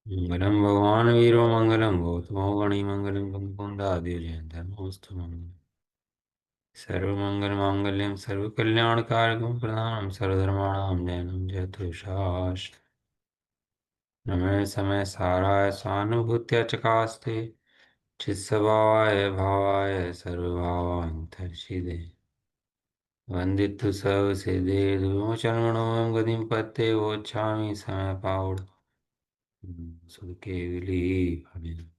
मंगलम भगवान वीरो मंगलम गौतमो गणी मंगलम कुंदादियो जयंतमोस्तु मंगलम सर्वमंगल मांगल्यम सर्वकल्याणकारकम प्रधानम सर्वधर्माणां जयनं जयतु शास्त्र नमः समय साराय सानुभूत्या चकास्ते चित्स्वभावाय भावाय सर्वभावान्तर्षिदे वन्दितु सर्वसिद्धे विमोचनमणोऽयं गतिं पत्ते वोच्छामि समयपावड सुखकेवली भवेन।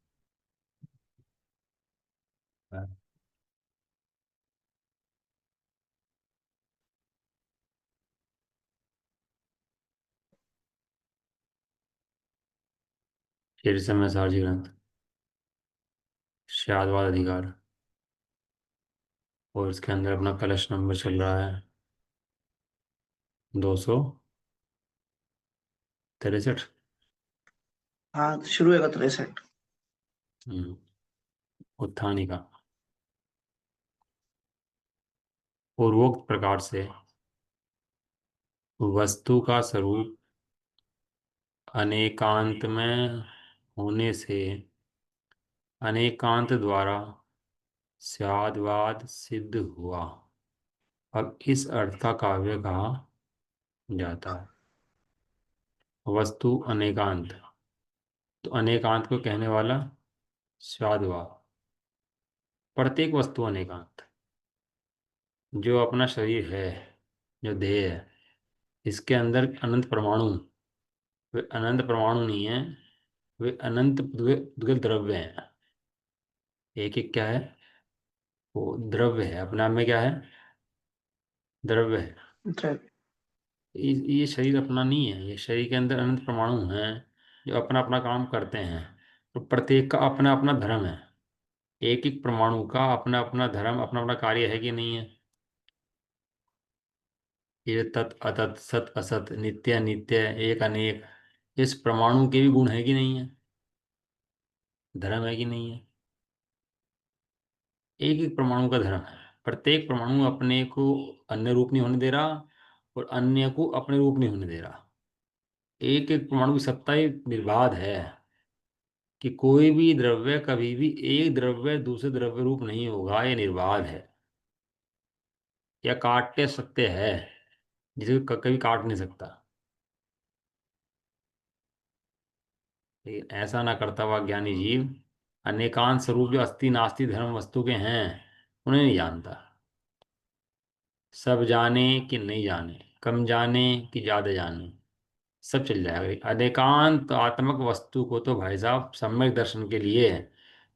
शीर्ष समय सारजी ग्रंथ शादवाद अधिकार और इसके अंदर अपना कलश नंबर चल रहा है 263। हाँ, शुरू है 63। उत्थानी का पूर्वोक्त प्रकार से वस्तु का स्वरूप अनेकांत में होने से अनेकांत द्वारा स्यादवाद सिद्ध हुआ। अब इस अर्थ का काव्य कहा जाता है। वस्तु अनेकांत, तो अनेकांत को कहने वाला स्वादवाद। प्रत्येक वस्तु अनेकांत, जो अपना शरीर है, जो देह है, इसके अंदर अनंत परमाणु, वे अनंत परमाणु नहीं है, वे अनंत पुद्गल द्रव्य हैं। एक एक क्या है, वो द्रव्य है, अपने आप में क्या है, द्रव्य है। द्रव्य। ये शरीर अपना नहीं है, ये शरीर के अंदर अनंत परमाणु हैं जो अपना अपना काम करते हैं। तो प्रत्येक का अपना अपना धर्म है। एक एक परमाणु का अपना अपना धर्म, अपना अपना कार्य है कि नहीं है। ये तत् अतत्, सत असत, नित्य अनित्य, एक अनेक, इस परमाणु के भी गुण है कि नहीं है, धर्म है कि नहीं है। एक एक परमाणु का धर्म है। प्रत्येक परमाणु अपने को अन्य रूप नहीं होने दे रहा और अन्य को अपने रूप नहीं होने दे रहा। एक एक परमाणु की सत्ता ही निर्बाध है कि कोई भी द्रव्य कभी भी एक द्रव्य दूसरे द्रव्य रूप नहीं होगा, ये निर्बाध है। या काटते सकते हैं, जिसे कभी काट नहीं सकता। लेकिन ऐसा ना करता हुआ ज्ञानी जीव अनेकांत स्वरूप जो अस्थि नास्ति धर्म वस्तु के हैं उन्हें नहीं जानता। सब जाने कि नहीं जाने, कम जाने कि ज्यादा जाने, सब चल जाएगा। अनेकांत आत्मक वस्तु को तो भाई साहब सम्यक दर्शन के लिए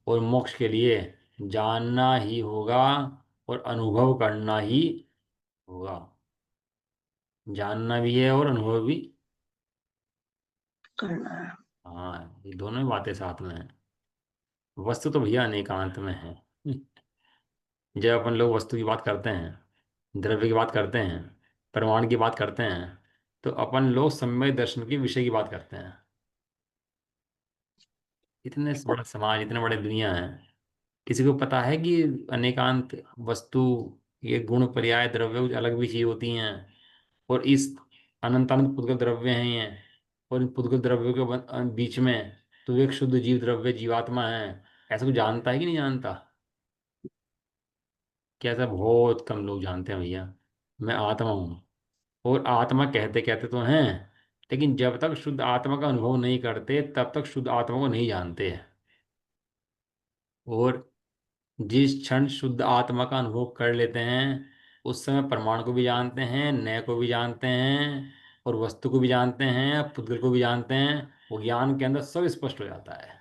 और मोक्ष के लिए जानना ही होगा और अनुभव करना ही होगा। जानना भी है और अनुभव भी करना है। हाँ, ये दोनों ही बातें साथ में हैं। वस्तु तो भैया अनेकांत में है। जब अपन लोग वस्तु की बात करते हैं, द्रव्य की बात करते हैं, प्रमाण की बात करते हैं, तो अपन लोग सम्यक दर्शन के विषय की बात करते हैं। इतने बड़ा समाज, इतने बड़े दुनिया है, किसी को पता है कि अनेकांत वस्तु, ये गुण पर्याय द्रव्य कुछ अलग भी चीज होती हैं और इस अनंत अनंत पुद्गल द्रव्य हैं ये, और इन पुद्गल द्रव्यों के बीच में तो एक शुद्ध जीव द्रव्य जीवात्मा है। ऐसा कुछ जानता है कि नहीं जानता। क्या ऐसा बहुत कम लोग जानते हैं भैया। मैं आत्मा हूँ, और आत्मा कहते कहते तो हैं, लेकिन जब तक शुद्ध आत्मा का अनुभव नहीं करते तब तक शुद्ध आत्मा को नहीं जानते हैं। और जिस क्षण शुद्ध आत्मा का अनुभव कर लेते हैं उस समय प्रमाण को भी जानते हैं, नय को भी जानते हैं, और वस्तु को भी जानते हैं, पुद्गल को भी जानते हैं। वो ज्ञान के अंदर सब स्पष्ट हो जाता है।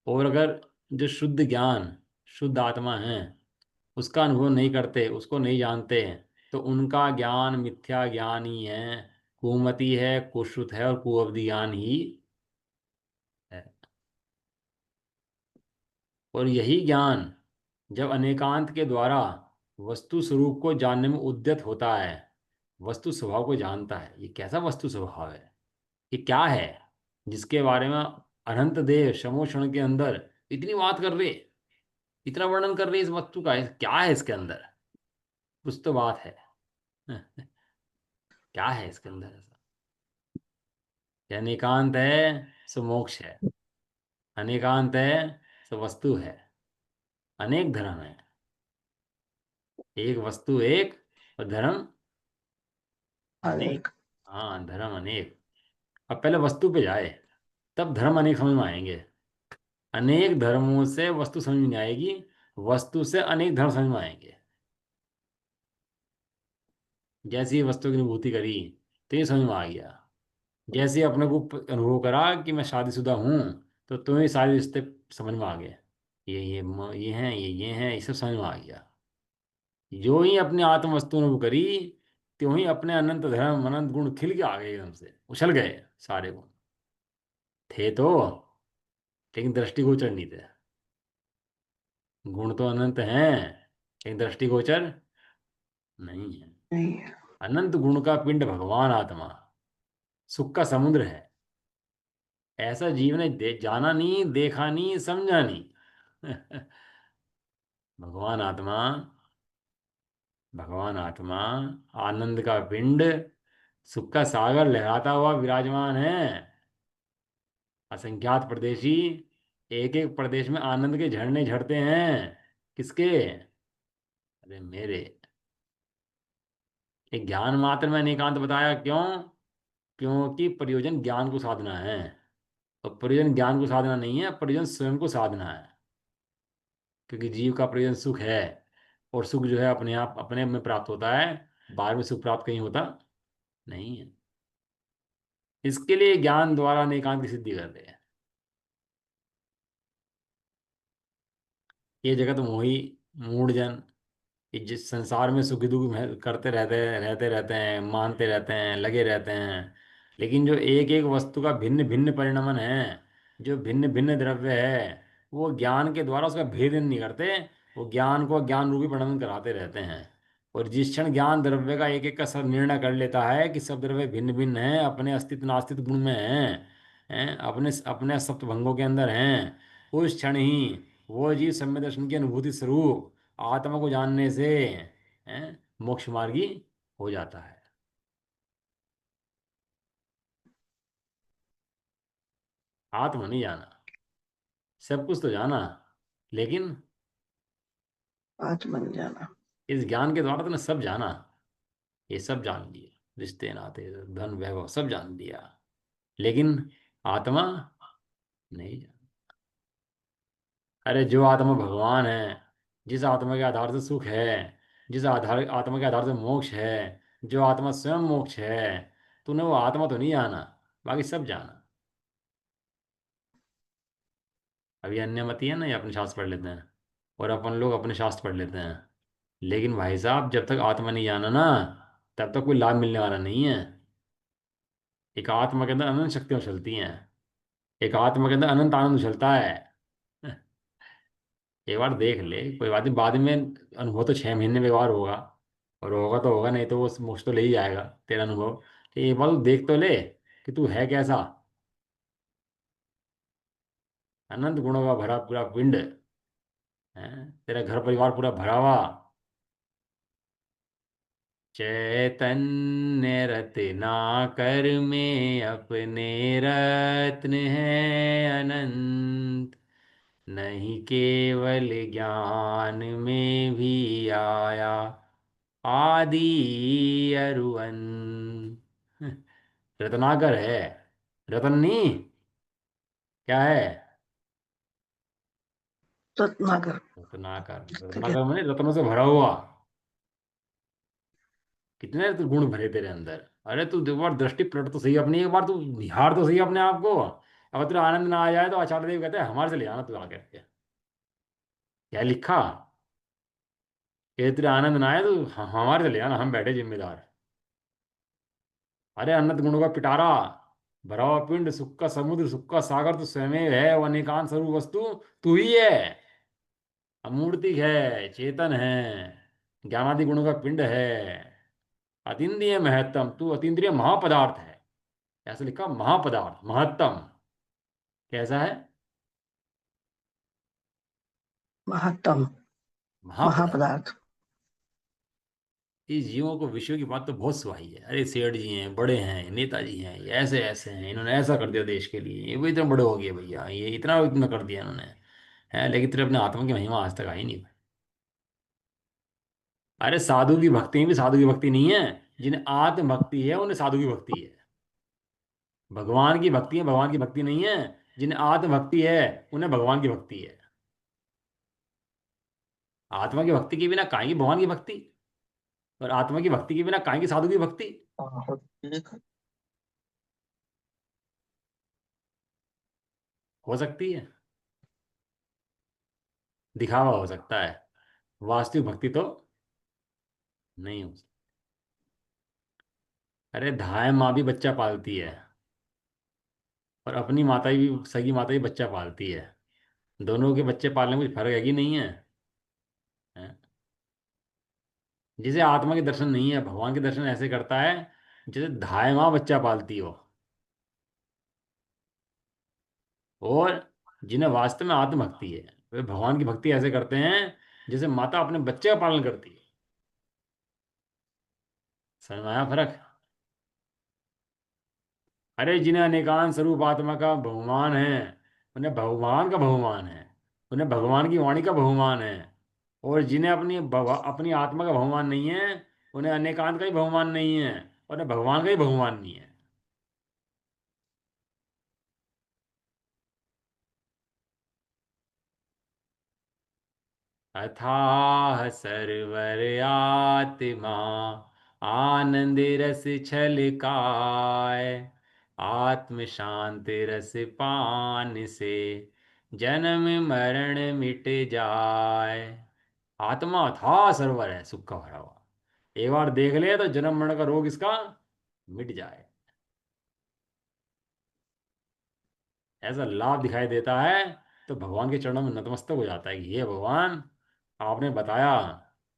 और अगर जो शुद्ध ज्ञान, शुद्ध आत्मा है, उसका अनुभव नहीं करते, उसको नहीं जानते, तो उनका ज्ञान मिथ्या ज्ञान ही है, कुमति है, कुश्रुत है और कुअवधि ज्ञान ही है। और यही ज्ञान जब अनेकांत के द्वारा वस्तु स्वरूप को जानने में उद्यत होता है, वस्तु स्वभाव को जानता है, ये कैसा वस्तु स्वभाव है, ये क्या है, जिसके बारे में अनंत देव समोक्षण के अंदर इतनी बात कर रहे, इतना वर्णन कर रहे इस वस्तु का, क्या है इसके अंदर, कुछ तो बात है। क्या है इसके अंदर ऐसा? ये अनेकांत है सो मोक्ष है, अनेकांत है सो वस्तु है, अनेक धर्म है। एक वस्तु एक, और धर्म अनेक। अनेक। हाँ, धर्म अनेक। अब पहले वस्तु पे जाए, तब धर्म अनेक समझ में आएंगे। अनेक धर्मों से वस्तु समझ में नहीं आएगी, वस्तु से अनेक धर्म समझ में आएंगे। जैसे ही वस्तु की अनुभूति करी, तो ये समझ में आ गया। जैसे ही अपने को अनुभव करा कि मैं शादीशुदा हूँ, तो तुम्हें सारे रिश्ते समझ में आ गए। ये हैं, ये हैं, ये सब समझ में आ गया। जो ही अपने आत्म वस्तु अनुभव करी, त्यों ही अपने अनंत धर्म अनंत गुण खिल के आ गए, एकदम से उछल गए सारे गुण। थे तो, लेकिन दृष्टिगोचर नहीं थे। गुण तो अनंत हैं, लेकिन दृष्टिगोचर नहीं है। नहीं है। अनंत गुण का पिंड भगवान आत्मा, सुख का समुद्र है। ऐसा जीवन है जाना नहीं, देखा नहीं, समझा नहीं। भगवान आत्मा, भगवान आत्मा, आनंद का पिंड, सुख का सागर लहराता हुआ विराजमान है। असंख्यात प्रदेशी, एक एक प्रदेश में आनंद के झरने झरते हैं। किसके? अरे मेरे। एक ज्ञान मात्र में एकांत बताया, क्यों? क्योंकि प्रयोजन ज्ञान को साधना है। और प्रयोजन ज्ञान को साधना नहीं है, प्रयोजन स्वयं को साधना है। क्योंकि जीव का प्रयोजन सुख है, और सुख जो है अपने आप अपने में प्राप्त होता है। बाहर में सुख प्राप्त कहीं होता नहीं है। इसके लिए ज्ञान द्वारा अनेकांत की सिद्धि करते हैं। ये जगत मोही मूढ़ जन, कि जिस संसार में सुख दुख करते रहते रहते हैं, मानते रहते हैं, लगे रहते हैं। लेकिन जो एक एक वस्तु का भिन्न भिन्न परिणमन है, जो भिन्न भिन्न द्रव्य है, वो ज्ञान के द्वारा उसका भेदन नहीं करते। वो ज्ञान को ज्ञान रूपी परिणमन कराते रहते हैं। और जिस क्षण ज्ञान द्रव्य का एक एक का सब निर्णय कर लेता है कि सब द्रव्य भिन्न भिन्न हैं, अपने अस्तित्व नास्तित्व गुण में हैं, अपने अपने सप्त भंगों के अंदर हैं, उस क्षण ही वो जीव सम्यक दर्शन की अनुभूति स्वरूप आत्मा को जानने से मोक्ष मार्गी हो जाता है। आत्मा नहीं जाना, सब कुछ तो जाना, लेकिन आत्मन जाना। इस ज्ञान के द्वारा तुमने सब जाना। ये सब जान लिए, रिश्ते नाते धन वैभव सब जान लिया, लेकिन आत्मा नहीं जाना। अरे जो आत्मा भगवान है, जिस आत्मा के आधार से सुख है, जिस आधार आत्मा के आधार से मोक्ष है, जो आत्मा स्वयं मोक्ष है, तूने वो आत्मा तो नहीं जाना, बाकी सब जाना। अभी अन्य मत है ना, ये अपने शास्त्र पढ़ लेते हैं, और अपन लोग अपने शास्त्र पढ़ लेते हैं। लेकिन भाई साहब, जब तक आत्मा नहीं जाना ना, तब तक कोई लाभ मिलने वाला नहीं है। एक आत्मा के अंदर अनंत शक्तियां उछलती हैं, एक आत्मा के अंदर अनंत आनंद उछलता है। एक बार देख ले, कोई बात नहीं, बाद में अनुभव तो 6 महीने में एक बार होगा, और होगा तो होगा, नहीं तो वो मोक्ष तो ले ही जाएगा तेरा अनुभव। तो एक बार तू देख तो ले कि तू है कैसा। अनंत गुणों का भरा पूरा पिंड है, तेरा घर परिवार पूरा भरा हुआ। चैतन्य रत्ना कर में अपने रत्न है अनंत, नहीं केवल ज्ञान में भी आया आदि अरुअन। रत्नाकर है, रतन नहीं। क्या है? रत्नाकर। रत्नाकर। ठीक है। रत्नाकर मैंने रत्नों से भरा हुआ। कितने तो गुण भरे तेरे अंदर। अरे तू एक बार दृष्टि पलट तो सही अपनी, एक बार तू निहार तो सही अपने आप को। अगर तेरा आनंद ना आ जाए, तो आचार्य देव कहते हैं हमारे से ले आना तू आकर के। क्या लिखा? कि तेरे आनंद ना आए तो हमारे से ले आना, हम बैठे जिम्मेदार। अरे अनंत गुणों का पिटारा, भरा हुआ पिंड, सुख का समुद्र, सुख का सागर तो स्वयं ही है। वो अनेकांत स्वरूप वस्तु तू ही है। अमूर्ति है, चेतन है, ज्ञानादि गुणों का पिंड है, अतीन्द्रिय महत्तम, तू अतीन्द्रिय महापदार्थ है। ऐसा लिखा, महापदार्थ महत्तम। कैसा है? महत्तम। महापदार्थ। महापदार्थ। इस जीवों को विषयों की बात तो बहुत सुहाई है। अरे सेठ जी हैं, बड़े हैं, नेताजी हैं, ये ऐसे ऐसे हैं, इन्होंने ऐसा कर दिया देश के लिए, ये वो इतने बड़े हो गए भैया, ये इतना इतना कर दिया इन्होंने। है लेकिन तेरे अपने आत्मा की महिमा आज तक आई नहीं। अरे साधु की भक्ति भी साधु की भक्ति नहीं है। जिन्हें आत्म भक्ति है उन्हें साधु की भक्ति है। भगवान की भक्ति है, भगवान की भक्ति नहीं है। जिन्हें आत्म भक्ति है उन्हें भगवान की भक्ति है। आत्मा की भक्ति के बिना काहे की भगवान की भक्ति, और आत्मा की भक्ति के बिना काहे की साधु की भक्ति। हाँ, ठीक है। हो सकती है, दिखावा हो सकता है, वास्तविक भक्ति तो नहीं हो सकती। अरे धाय माँ भी बच्चा पालती है, और अपनी माता भी, सगी माता भी बच्चा पालती है। दोनों के बच्चे पालने में कुछ फर्क है कि नहीं है? हैं? जिसे आत्मा के दर्शन नहीं है, भगवान के दर्शन ऐसे करता है जैसे धाय माँ बच्चा पालती हो। और जिन्हें वास्तव में आत्मभक्ति है वे भगवान की भक्ति ऐसे करते हैं जैसे माता अपने बच्चे का पालन करती है। समझ में आया फर्क? अरे जिन्हें अनेकांत स्वरूप आत्मा का बहुमान है, उन्हें भगवान का बहुमान है, उन्हें भगवान की वाणी का बहुमान है। और जिन्हें अपनी आत्मा का बहुमान नहीं है, उन्हें अनेकांत का ही बहुमान नहीं है, और उन्हें भगवान का ही बहुमान नहीं है। अथाह सरवर आत्मा आनंद रस छलकाय, आत्म शांति रस पान से जन्म मरण मिट जाए। आत्मा अथाह सरवर है, सुख का भरा हुआ। एक बार देख ले तो जन्म मरण का रोग इसका मिट जाए। ऐसा लाभ दिखाई देता है तो भगवान के चरणों में नतमस्तक हो जाता है कि हे भगवान, आपने बताया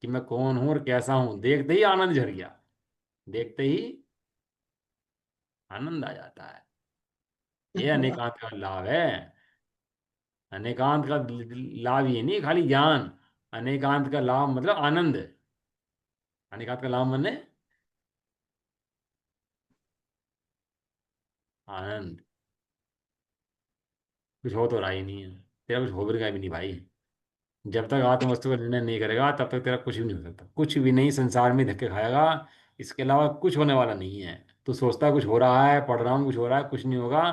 कि मैं कौन हूं और कैसा हूं। देखते ही आनंद झर गया, देखते ही आनंद आ जाता है। ये अनेकांत का लाभ है। अनेकांत का लाभ ये नहीं खाली ज्ञान, अनेकांत का लाभ मतलब आनंद। अनेकांत का लाभ माने आनंद। कुछ हो तो रहा ही नहीं है, तेरा कुछ हो भी रहा भी नहीं भाई। जब तक आत्म वस्तु का निर्णय नहीं करेगा तब तक तेरा कुछ भी नहीं हो सकता, कुछ भी नहीं। संसार में धक्के खाएगा, इसके अलावा कुछ होने वाला नहीं है। तू सोचता है कुछ हो रहा है, पढ़ रहा हूँ कुछ हो रहा है, कुछ नहीं होगा।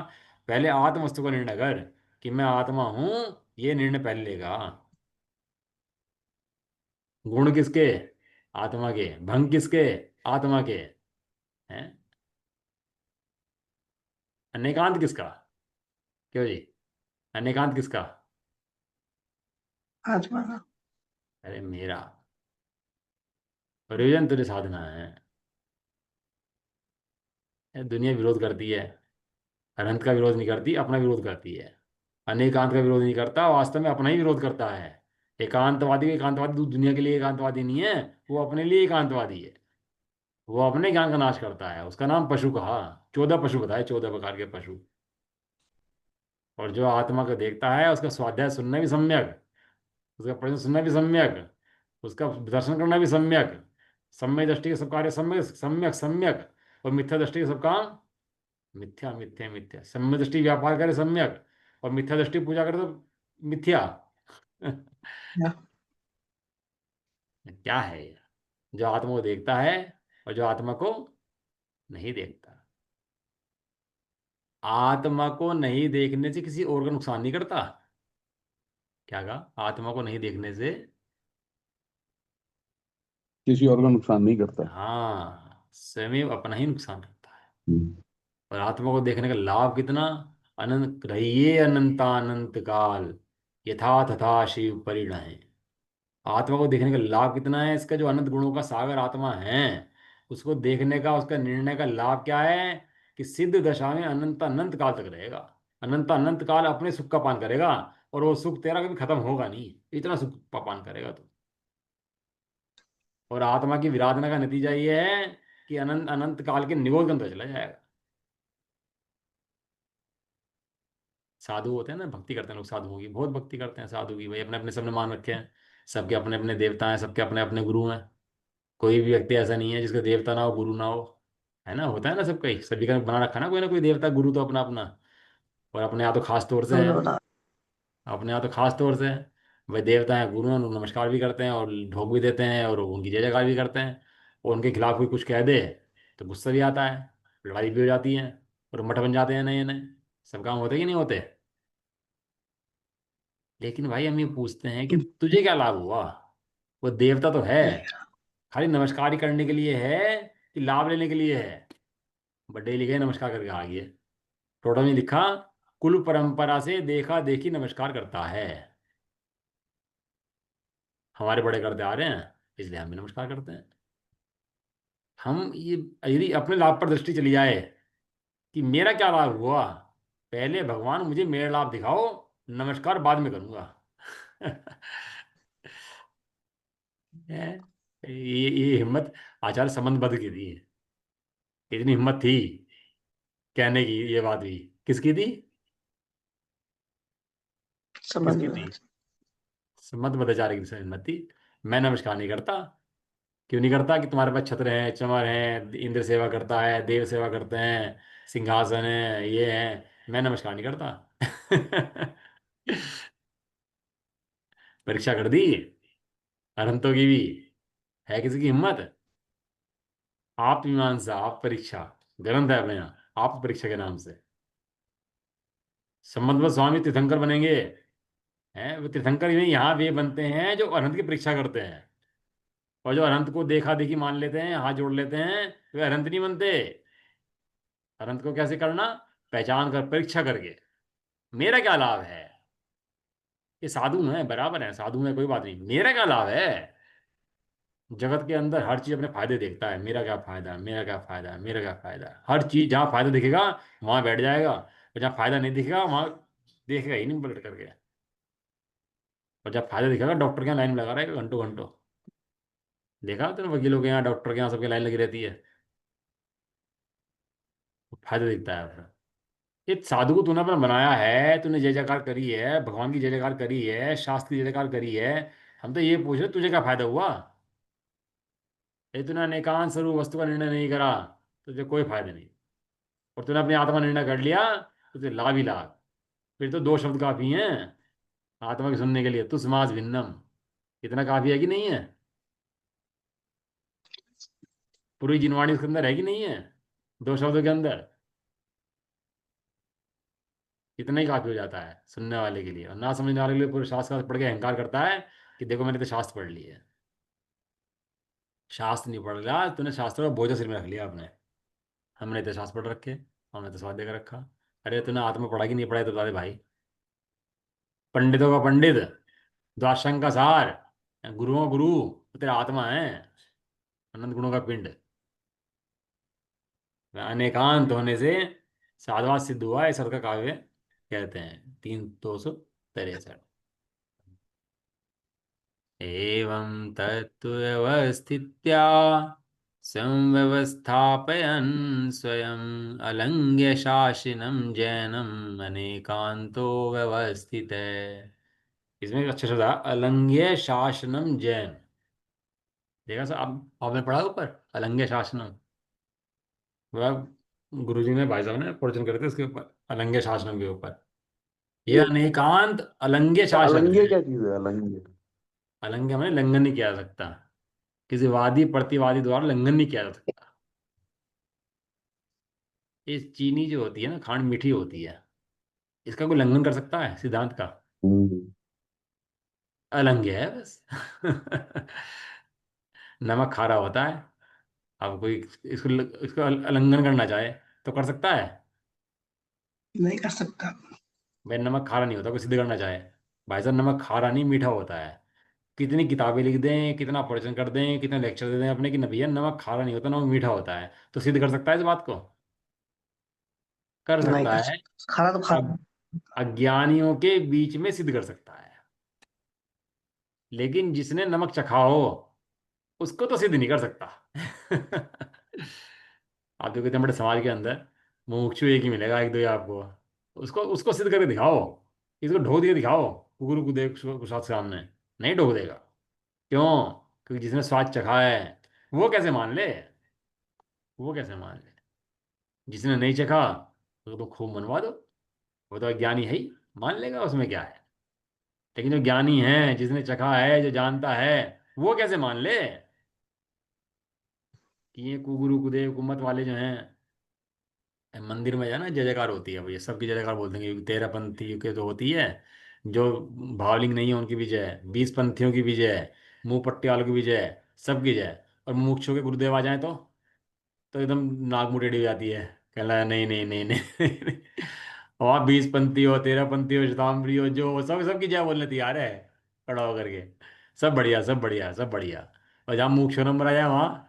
पहले आत्म वस्तु का निर्णय कर कि मैं आत्मा हूँ, ये निर्णय पहले लेगा। गुण किसके? आत्मा के। भंग किसके? आत्मा के। हैं? अनेकांत किसका? क्यों जी? अनेकांत किसका? आत्मा का। अरे मेरा। प्रयोजन तुझे साधना है। ये दुनिया विरोध करती है, अनंत का विरोध नहीं करती, अपना विरोध करती है। अनेकांत का विरोध नहीं करता, वास्तव में अपना ही विरोध करता है। एकांतवादी एकांतवादी दुनिया के लिए एकांतवादी नहीं है, वो अपने लिए एकांतवादी है। वो अपने ज्ञान का नाश करता है, उसका नाम पशु कहा। 14 पशु बताए, 14 प्रकार के पशु। और जो आत्मा को देखता है उसका स्वाध्याय सुनना भी सम्यक, उसका प्रश्न सुनना भी सम्यक, उसका दर्शन करना भी सम्यक। सम्यक दृष्टि के सब कार्य सम्यक सम्यक सम्यक, और मिथ्या दृष्टि के सब काम मिथ्या मिथ्या मिथ्या। सम्यक दृष्टि व्यापार करे सम्यक, और मिथ्या दृष्टि पूजा करे तो मिथ्या। क्या? क्या है ये? जो आत्मा को देखता है और जो आत्मा को नहीं देखता। आत्मा को नहीं देखने से किसी और का नुकसान नहीं करता। क्या कहा? आत्मा को नहीं देखने से किसी और का नुकसान नहीं करता। हाँ स्वयं अपना ही नुकसान करता है। हम्म। और आत्मा को देखने का लाभ कितना? अनंत रहिए अनंतानंत काल, यथा तथा शिव परिणय। आत्मा को देखने का लाभ कितना है इसका? जो अनंत गुणों का सागर आत्मा है, उसको देखने का, उसका निर्णय का लाभ क्या है? कि सिद्ध दशा में अनंत अनंत काल तक रहेगा। अनंत अनंत काल अपने सुख का पान करेगा, और वो सुख तेरा कभी खत्म होगा नहीं, इतना सुख का पान करेगा तू। और आत्मा की विराधना का नतीजा ये है कि अनंत अनंत काल के निगोद के अंदर चला जाएगा। साधु होते हैं ना, भक्ति करते हैं लोग, साधुओं की बहुत भक्ति करते हैं। साधु की भाई अपने अपने सबने मान रखे हैं, सबके अपने अपने देवता हैं, सबके अपने अपने गुरु हैं। कोई भी व्यक्ति ऐसा नहीं है जिसका देवता ना हो, गुरु ना हो। है ना, होता है ना सबका ही, सभी का बना रखा ना कोई देवता गुरु तो अपना अपना। और अपने यहाँ तो खास तौर से है। बता। अपने यहाँ तो खास तौर से है। भाई देवता हैं, गुरु हैं, उनको नमस्कार भी करते हैं और ढोक भी देते हैं और उनकी जय जयकार भी करते हैं। और उनके खिलाफ कोई कुछ कह दे तो गुस्सा भी आता है, लड़ाई भी हो जाती है, और मठ बन जाते हैं नए नए। सब काम होते कि नहीं होते। लेकिन भाई हम ये पूछते हैं कि तुझे क्या लाभ हुआ। वो देवता तो है, खाली नमस्कार ही करने के लिए है कि लाभ लेने के लिए है। बड्डे लिखे नमस्कार करके आ गए। टोटल में लिखा, कुल परंपरा से देखा देखी नमस्कार करता है। हमारे बड़े करते आ रहे हैं, इसलिए हम भी नमस्कार करते हैं। हम ये, यदि अपने लाभ पर दृष्टि चली जाए कि मेरा क्या लाभ हुआ, पहले भगवान मुझे मेरा लाभ दिखाओ, नमस्कार बाद में करूंगा। है? ये हिम्मत आचार्य संबंधबद्ध की थी। इतनी हिम्मत थी कहने की ये बात भी। किसकी थी? समझ किसकी में थी? आ संबंधबद्ध आचार्य की हिम्मत थी। मैं नमस्कार नहीं करता। क्यों नहीं करता? कि तुम्हारे पास छत्र हैं, चमर हैं, इंद्र सेवा करता है, देव सेवा करते हैं, सिंहासन है, ये है। मैं नमस्कार नहीं करता। परीक्षा कर दी अनंतों की भी। है किसी की हिम्मत? आप मीमांसा, आप परीक्षा, ग्रंथ है अपने यहाँ, आप परीक्षा के नाम से। संबंध स्वामी तीर्थंकर बनेंगे। हैं वो तीर्थंकर ही नहीं, यहाँ वे बनते हैं जो अनंत की परीक्षा करते हैं। और जो अनंत को देखा देखी मान लेते हैं, हाथ जोड़ लेते हैं, वे अनंत नहीं बनते। अनंत को कैसे करना? पहचान कर, परीक्षा करके। मेरा क्या लाभ है? ये साधु हैं, बराबर है, साधु में कोई बात नहीं, मेरा क्या लाभ है? जगत के अंदर हर चीज अपने फायदे देखता है, मेरा क्या फायदा, मेरा क्या फायदा, मेरा क्या फायदा। हर चीज जहाँ फायदा दिखेगा वहां बैठ जाएगा, और जहाँ फायदा नहीं दिखेगा वहां देखेगा ही नहीं पलट करके। और जब फायदा दिखेगा डॉक्टर के यहाँ लाइन में लगा रहेगा घंटों घंटों। देखा तुमने वकीलों के यहाँ, डॉक्टर के यहाँ, सबके लाइन लगी रहती है। फायदा दिखता है अपना। ये साधु को तूने अपना बनाया है, तूने जय जयकार करी है, भगवान की जय जयकार करी है, शास्त्र की जय जयकार करी है। हम तो ये पूछ रहे तुझे क्या फायदा हुआ। ये तूने अनेकांत स्वरूप वस्तु का निर्णय नहीं करा, तुझे कोई फायदा नहीं। और तूने अपनी आत्मा निर्णय कर लिया तो तुझे लाभ ही लाभ। फिर तो दो शब्द काफी हैं आत्मा के सुनने के लिए, तुसमास भिन्नम। इतना काफी है कि नहीं है? पूरी जिनवाणी उसके अंदर है कि नहीं है? दो शब्दों के अंदर इतना ही काफी हो जाता है सुनने वाले के लिए। और ना समझने वाले के लिए पूरे शास्त्र का पढ़ के अहंकार करता है कि देखो मैंने तो शास्त्र पढ़ लिया है। शास्त्र नहीं पढ़ लिया तूने, शास्त्र का बोझा सिर में रख लिया आपने। हमने तो शास्त्र पढ़ रखे, हमने तो स्वाध्याय कर रखा। अरे तूने आत्मा पढ़ा कि नहीं पढ़ा, ये तो बता दे भाई। पंडितों का पंडित, द्वादशांग का सार, गुरुओं का गुरु तो तेरा आत्मा है, अनंत गुणों का पिंड। अनेकांत होने से साधवात सिद्ध हुआ, इस अर्थ का काव्य कहते हैं। 3 263। एवं तत्व्यवस्थित्या संव्यवस्थापयन् स्वयं अलंघ्य शासनम जैनम अनेकांतो व्यवस्थित है। इसमें एक अच्छा शब्द है, अलंघ्य शासनम जैन। देखा सर, अब आपने पढ़ा ऊपर अलंघ्य शासनम। वह गुरुजी ने, भाई साहब ने प्रवचन करे थे इसके ऊपर, अलंघ्य शासनम के ऊपर। ये ये अनेकांत अलंघ्य शासन अलंग्य है। क्या चीज है? अलंग्य अलंघ्य में लंघन नहीं किया जा सकता, किसी वादी प्रतिवादी द्वारा लंघन नहीं किया जा सकता। ये चीनी जो होती है ना, खांड मीठी होती है, इसका कोई लंघन कर सकता है सिद्धांत का? हम्म। अलंघ्य है बस। नमक खारा होता है। अब कोई इसको उल्लंघन करना चाहे तो कर सकता है? नहीं कर सकता। भाई नमक खारा नहीं होता, कोई सिद्ध करना चाहे। भाई साहब नमक खारा नहीं मीठा होता है। कितनी किताबें लिख दें, कितना प्रवचन कर दें, कितने लेक्चर दे दें अपने कि न भैया नमक खारा नहीं होता, नमक मीठा होता है, तो सिद्ध कर सकता है इस बात को? कर नहीं सकता कर है। सकता, खाना तो खाना। अब अज्ञानियों के बीच में सिद्ध कर सकता है, लेकिन जिसने नमक चखा हो उसको तो सिद्ध नहीं कर सकता। आप देखो इतने बड़े समाज के अंदर मुमुक्षु एक ही मिलेगा, एक दो ही आपको। उसको उसको सिद्ध करके दिखाओ, इसको ढो दिए दिखाओ कुकुर को देख कुशात सामने, नहीं ढो देगा। क्यों? क्योंकि जिसने स्वाद चखा है, वो कैसे मान ले? वो कैसे मान ले? जिसने नहीं चखा उसको तो खूब मनवा दो, वो तो अज्ञानी है ही, मान लेगा, उसमें क्या है। लेकिन जो ज्ञानी है, जिसने चखा है, जो जानता है, वो कैसे मान ले? कि ये कुगुरु कुदेव कुमत वाले जो हैं, मंदिर में जाना जय जयकार होती है भैया, सबकी जय जयकार बोल देंगे, क्योंकि 13 पंथी के तो होती है, जो भावलिंग नहीं है उनकी भी जय, 20 पंथियों की भी जय, मुंह पट्टी वालों की भी जय, सबकी जय। और मुमुक्षुओं के गुरुदेव आ जाए तो एकदम नाक मुंह टेढ़ी हो जाती है, कहना है नहीं नहीं नहीं नहीं और 20 पंथी हो, 13 पंथी हो, शताम्बरी हो, जो हो, सब सबकी जय बोलने तैयार है, खड़ा होकर के। सब बढ़िया, सब बढ़िया, सब बढ़िया। और जहाँ मुख्य नंबर आ जाए वहाँ,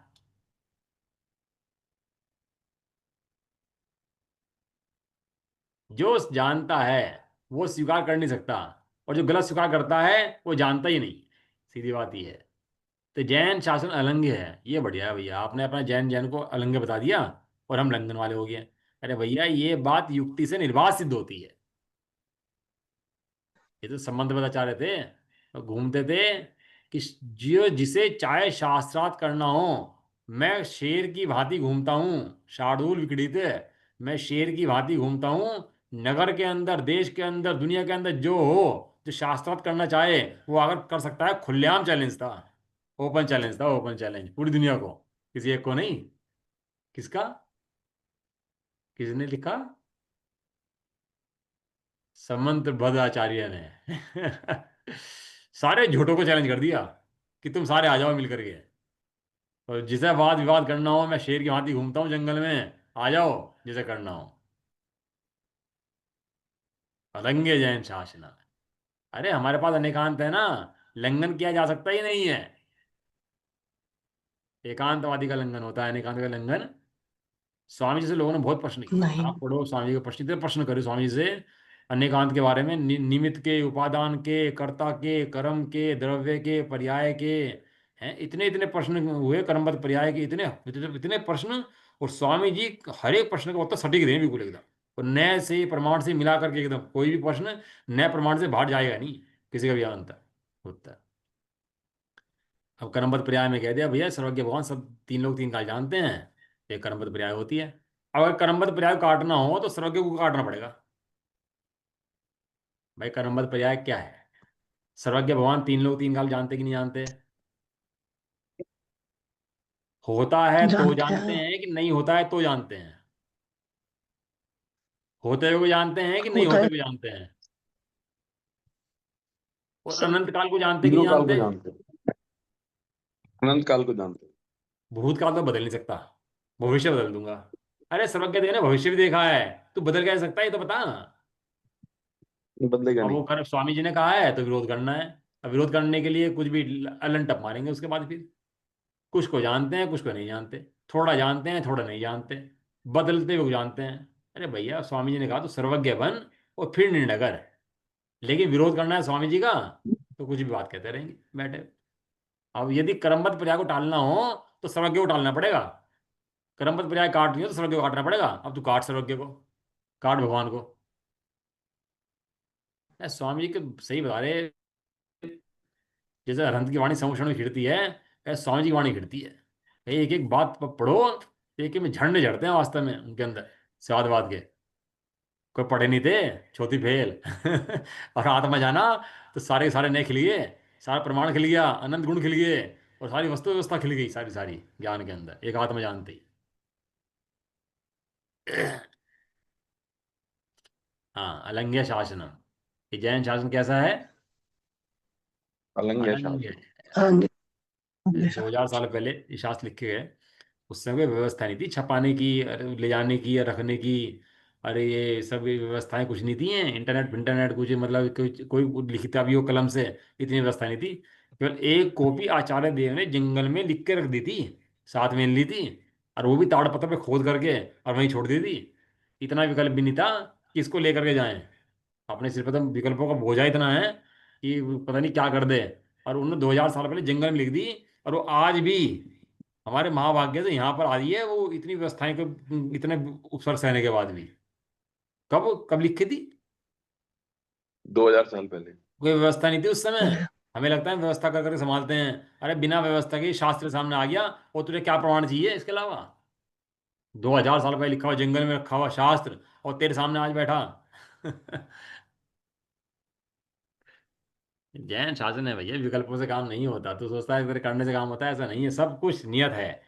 जो जानता है वो स्वीकार कर नहीं सकता, और जो गलत स्वीकार करता है वो जानता ही नहीं, सीधी बात ये है। तो जैन शासन अलंघ्य है, ये बढ़िया है भैया, आपने अपना जैन जैन को अलंघ्य बता दिया और हम लंघन वाले हो गए। अरे भैया, ये बात युक्ति से निर्वात सिद्ध होती है। ये तो संबंध पता चाह रहे थे, तो घूमते थे कि जियो जिसे चाहे शास्त्रार्थ करना हो, मैं शेर की भांति घूमता हूँ, शार्दूल विक्रीत, मैं शेर की भांति घूमता हूँ, नगर के अंदर, देश के अंदर, दुनिया के अंदर जो हो, जो शास्त्रार्थ करना चाहे वो अगर कर सकता है। खुलेआम चैलेंज था, ओपन चैलेंज था, ओपन चैलेंज पूरी दुनिया को, किसी एक को नहीं। किसका? किसने लिखा? समंत आचार्य ने सारे झूठों को चैलेंज कर दिया कि तुम सारे आ जाओ मिल करके, और जिसे वाद विवाद करना हो, मैं शेर की भांति घूमता हूँ जंगल में, आ जाओ जिसे करना हो। अलंघ्य जैन शासना। अरे हमारे पास अनेकांत है ना, लंघन किया जा सकता ही नहीं है। एकांतवादी का लंघन होता है, अनेकांत का लंघन। स्वामी जी से लोगों ने बहुत प्रश्न किए, नहीं। आप पढ़ो स्वामी जी के प्रश्न, इतने प्रश्न करे स्वामी जी से अनेकांत के बारे में, निमित्त के, उपादान के, कर्ता के, कर्म के, द्रव्य के, पर्याय के, हैं इतने इतने प्रश्न हुए, कर्मबद्ध पर्याय के, इतने इतने इतने प्रश्न। और स्वामी जी हर एक प्रश्न का उत्तर सटीक दें बिल्कुल एकदम, और नए से प्रमाण से मिला करके एकदम, कोई भी प्रश्न नए प्रमाण से बाहर जाएगा नहीं, किसी का भी अंतर उत्तर। अब कर्मबद्ध पर्याय में कह दिया भैया, सर्वज्ञ भगवान सब तीन लोग तीन काल जानते हैं, ये कर्मबद्ध पर्याय होती है। अब अगर कर्मबद्ध पर्याय को काटना हो तो सर्वज्ञ को काटना पड़ेगा। भाई कर्मबद्ध पर्याय क्या है? सर्वज्ञ भगवान तीन लोग तीन काल जानते कि नहीं जानते? होता है तो जानते जानते हैं। हैं कि नहीं होता है तो जानते हैं? होते हुए को जानते हैं कि नहीं होता होते है। हुए जानते हैं? और अनंत काल को जानते कि नहीं तीनों काल को जानते? जानते हैं, अनंत काल को जानते भूतकाल तो बदल नहीं सकता, भविष्य बदल दूंगा। अरे सर्वज्ञ देव ने भविष्य भी देखा है, तू बदल कैसे सकता है, ये तो बता ना। हैं, बदलेगा अब नहीं। वो कर, स्वामी जी ने कहा है तो विरोध करना है। अब विरोध करने के लिए कुछ भी अलन टप मारेंगे उसके बाद फिर। कुछ को जानते हैं, कुछ को नहीं जानते, थोड़ा जानते हैं, थोड़ा नहीं जानते, बदलते हुए जानते हैं। अरे भैया, स्वामी जी ने कहा तो सर्वज्ञ बन और फिर निर्णय कर, लेकिन विरोध करना है स्वामी जी का तो कुछ भी बात कहते रहेंगे बैठे। अब यदि क्रमबद्ध पर्याय को टालना हो तो सर्वज्ञ को टालना पड़ेगा, क्रमबद्ध पर्याय काटनी हो तो सर्वज्ञ को काटना पड़ेगा। अब तू काट सर्वज्ञ को, काट भगवान को। स्वामी जी के सही बता रहे, जैसे अरहंत की वाणी समुषण में खिड़ती है, ऐसे स्वामी जी की वाणी खिड़ती है। एक एक बात पढ़ो, एक एक में झंडे झड़ते हैं वास्तव में उनके अंदर, स्वादवाद के। कोई पढ़े नहीं थे, चौथी फेल और आत्मा जाना तो सारे के सारे नए खिल गए, सारा प्रमाण खिल गया, अनंत गुण खिल गए, और सारी वस्तु व्यवस्था खिल गई, सारी सारी ज्ञान के अंदर एक आत्मा जानते ही। हाँ, अलंघ्य शासनम। ये जैन शासन कैसा है? अलंग है अलंघ्य शासन। है। हाँ जी। जैसे हमेशा। 2000 साल पहले ये शास्त्र लिखे गए, उस समय कोई व्यवस्था नहीं थी छपाने की, अरे ले जाने की या रखने की। अरे ये सब ये व्यवस्थाएं कुछ नहीं थी, हैं इंटरनेट इंटरनेट कुछ, मतलब कोई लिखता भी हो कलम से, इतनी व्यवस्था नहीं थी। केवल एक कॉपी आचार्य देव ने जंगल में लिख के रख दी थी, साथ में ली थी, और वो भी ताड़पत्र पे खोद करके और वहीं छोड़ दी थी। इतना विकल्प भी नहीं था कि इसको लेकर के जाएं। अपने सिर पर तो विकल्पों का बोझा इतना है कि पता नहीं क्या कर दे। और उन्होंने 2000 साल पहले जंगल में लिख दी, और वो आज भी हमारे महाभाग्य से यहाँ पर आ रही है, वो इतनी व्यवस्थाएं को इतने उपसर्ग सहने के बाद भी। कब कब लिखी थी? 2000 साल पहले। कोई व्यवस्था नहीं थी उस समय। हमें लगता है व्यवस्था कर करके संभालते हैं। अरे बिना व्यवस्था के शास्त्र सामने आ गया, और तुझे क्या प्रमाण चाहिए इसके अलावा? 2000 साल पहले लिखा हुआ, जंगल में रखा हुआ शास्त्र, और तेरे सामने आज बैठा। जैन शासन है भैया, विकल्पों से काम नहीं होता। तू सोचता है तेरे करने से काम होता है, ऐसा नहीं है। सब कुछ नियत है।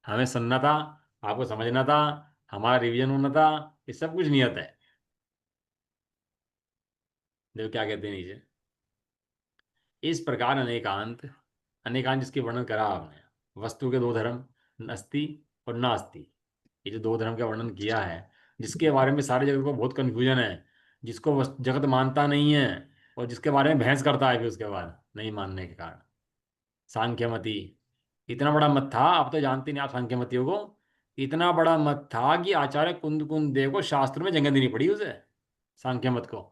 हमें सुनना था, आपको समझना था, हमारा रिवीजन होना था, ये सब कुछ नियत है। देखो क्या कहते हैं नीचे। इस प्रकार अनेकांत, अनेकांत जिसके वर्णन करा आपने, वस्तु के दो धर्म, अस्ति और नास्ति, ये जो दो धर्म का वर्णन किया है, जिसके बारे में सारे जगत को बहुत कंफ्यूजन है, जिसको जगत मानता नहीं है, और जिसके बारे में बहस करता है फिर उसके बाद नहीं मानने के कारण, सांख्यमति। इतना बड़ा मत था, आप तो जानते नहीं आप सांख्यमतियों को। इतना बड़ा मत था कि आचार्य कुंद कुंद देव को शास्त्र में जगह देनी पड़ी उसे, सांख्य मत को,